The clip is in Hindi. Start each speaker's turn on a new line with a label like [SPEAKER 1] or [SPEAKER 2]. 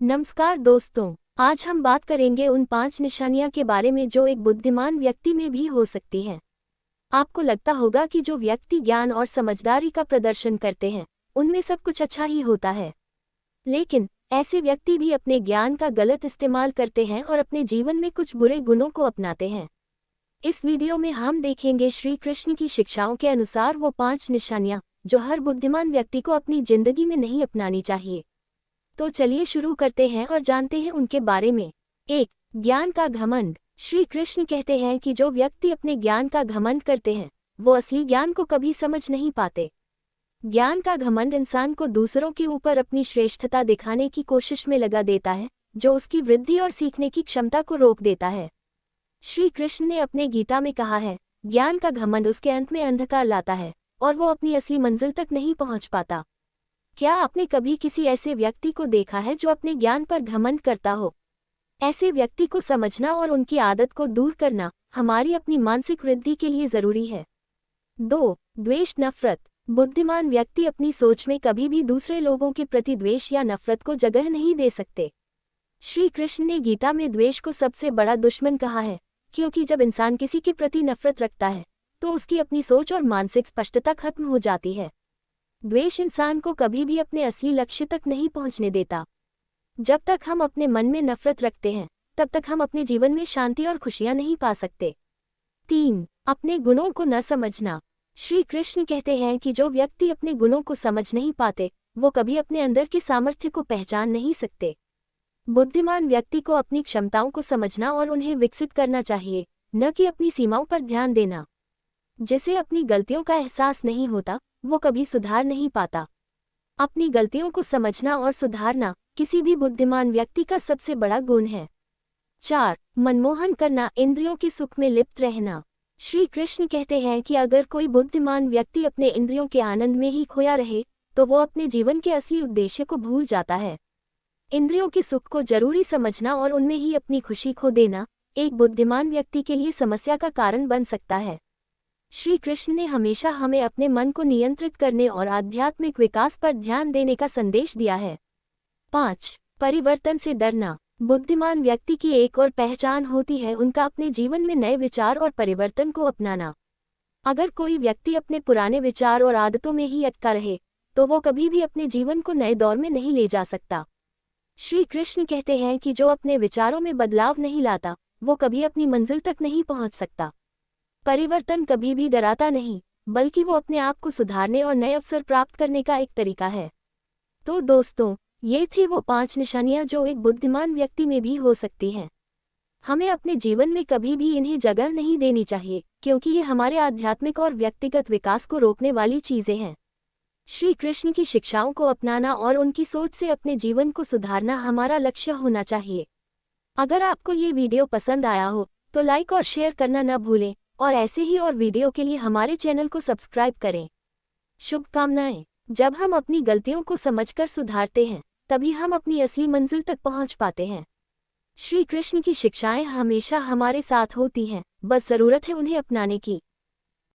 [SPEAKER 1] नमस्कार दोस्तों, आज हम बात करेंगे उन 5 निशानियां के बारे में जो एक बुद्धिमान व्यक्ति में भी हो सकती हैं। आपको लगता होगा कि जो व्यक्ति ज्ञान और समझदारी का प्रदर्शन करते हैं, उनमें सब कुछ अच्छा ही होता है। लेकिन ऐसे व्यक्ति भी अपने ज्ञान का गलत इस्तेमाल करते हैं और अपने जीवन में कुछ बुरे गुणों को अपनाते हैं। इस वीडियो में हम देखेंगे श्री कृष्ण की शिक्षाओं के अनुसार वो 5 निशानियां जो हर बुद्धिमान व्यक्ति को अपनी जिंदगी में नहीं अपनानी चाहिए। तो चलिए शुरू करते हैं और जानते हैं उनके बारे में। 1. ज्ञान का घमंड। श्री कृष्ण कहते हैं कि जो व्यक्ति अपने ज्ञान का घमंड करते हैं, वो असली ज्ञान को कभी समझ नहीं पाते। ज्ञान का घमंड इंसान को दूसरों के ऊपर अपनी श्रेष्ठता दिखाने की कोशिश में लगा देता है, जो उसकी वृद्धि और सीखने की क्षमता को रोक देता है। श्री कृष्ण ने अपने गीता में कहा है, ज्ञान का घमंड उसके अंत में अंधकार लाता है और वो अपनी असली मंजिल तक नहीं पहुंच पाता। क्या आपने कभी किसी ऐसे व्यक्ति को देखा है जो अपने ज्ञान पर घमंड करता हो? ऐसे व्यक्ति को समझना और उनकी आदत को दूर करना हमारी अपनी मानसिक वृद्धि के लिए जरूरी है। 2. द्वेष नफरत। बुद्धिमान व्यक्ति अपनी सोच में कभी भी दूसरे लोगों के प्रति द्वेष या नफरत को जगह नहीं दे सकते। श्री कृष्ण ने गीता में द्वेष को सबसे बड़ा दुश्मन कहा है, क्योंकि जब इंसान किसी के प्रति नफरत रखता है, तो उसकी अपनी सोच और मानसिक स्पष्टता खत्म हो जाती है। द्वेष इंसान को कभी भी अपने असली लक्ष्य तक नहीं पहुंचने देता। जब तक हम अपने मन में नफरत रखते हैं, तब तक हम अपने जीवन में शांति और खुशियां नहीं पा सकते। 3. अपने गुणों को न समझना। श्री कृष्ण कहते हैं कि जो व्यक्ति अपने गुणों को समझ नहीं पाते, वो कभी अपने अंदर के सामर्थ्य को पहचान नहीं सकते। बुद्धिमान व्यक्ति को अपनी क्षमताओं को समझना और उन्हें विकसित करना चाहिए, न कि अपनी सीमाओं पर ध्यान देना। जिसे अपनी गलतियों का एहसास नहीं होता, वो कभी सुधार नहीं पाता। अपनी गलतियों को समझना और सुधारना किसी भी बुद्धिमान व्यक्ति का सबसे बड़ा गुण है। 4. मनमोहन करना, इंद्रियों के सुख में लिप्त रहना। श्री कृष्ण कहते हैं कि अगर कोई बुद्धिमान व्यक्ति अपने इंद्रियों के आनंद में ही खोया रहे, तो वो अपने जीवन के असली उद्देश्य को भूल जाता है। इंद्रियों के सुख को जरूरी समझना और उनमें ही अपनी खुशी खो देना एक बुद्धिमान व्यक्ति के लिए समस्या का कारण बन सकता है। श्री कृष्ण ने हमेशा हमें अपने मन को नियंत्रित करने और आध्यात्मिक विकास पर ध्यान देने का संदेश दिया है। 5. परिवर्तन से डरना। बुद्धिमान व्यक्ति की एक और पहचान होती है उनका अपने जीवन में नए विचार और परिवर्तन को अपनाना। अगर कोई व्यक्ति अपने पुराने विचार और आदतों में ही अटका रहे, तो वो कभी भी अपने जीवन को नए दौर में नहीं ले जा सकता। श्री कृष्ण कहते हैं कि जो अपने विचारों में बदलाव नहीं लाता, वो कभी अपनी मंजिल तक नहीं पहुंच सकता। परिवर्तन कभी भी डराता नहीं, बल्कि वो अपने आप को सुधारने और नए अवसर प्राप्त करने का एक तरीका है। तो दोस्तों, ये थी वो 5 निशानियां जो एक बुद्धिमान व्यक्ति में भी हो सकती हैं। हमें अपने जीवन में कभी भी इन्हें जगह नहीं देनी चाहिए, क्योंकि ये हमारे आध्यात्मिक और व्यक्तिगत विकास को रोकने वाली चीजें हैं। श्री कृष्ण की शिक्षाओं को अपनाना और उनकी सोच से अपने जीवन को सुधारना हमारा लक्ष्य होना चाहिए। अगर आपको ये वीडियो पसंद आया हो, तो लाइक और शेयर करना न भूलें और ऐसे ही और वीडियो के लिए हमारे चैनल को सब्सक्राइब करें। शुभकामनाएं। जब हम अपनी गलतियों को समझकर सुधारते हैं, तभी हम अपनी असली मंजिल तक पहुंच पाते हैं। श्री कृष्ण की शिक्षाएं हमेशा हमारे साथ होती हैं, बस जरूरत है उन्हें अपनाने की।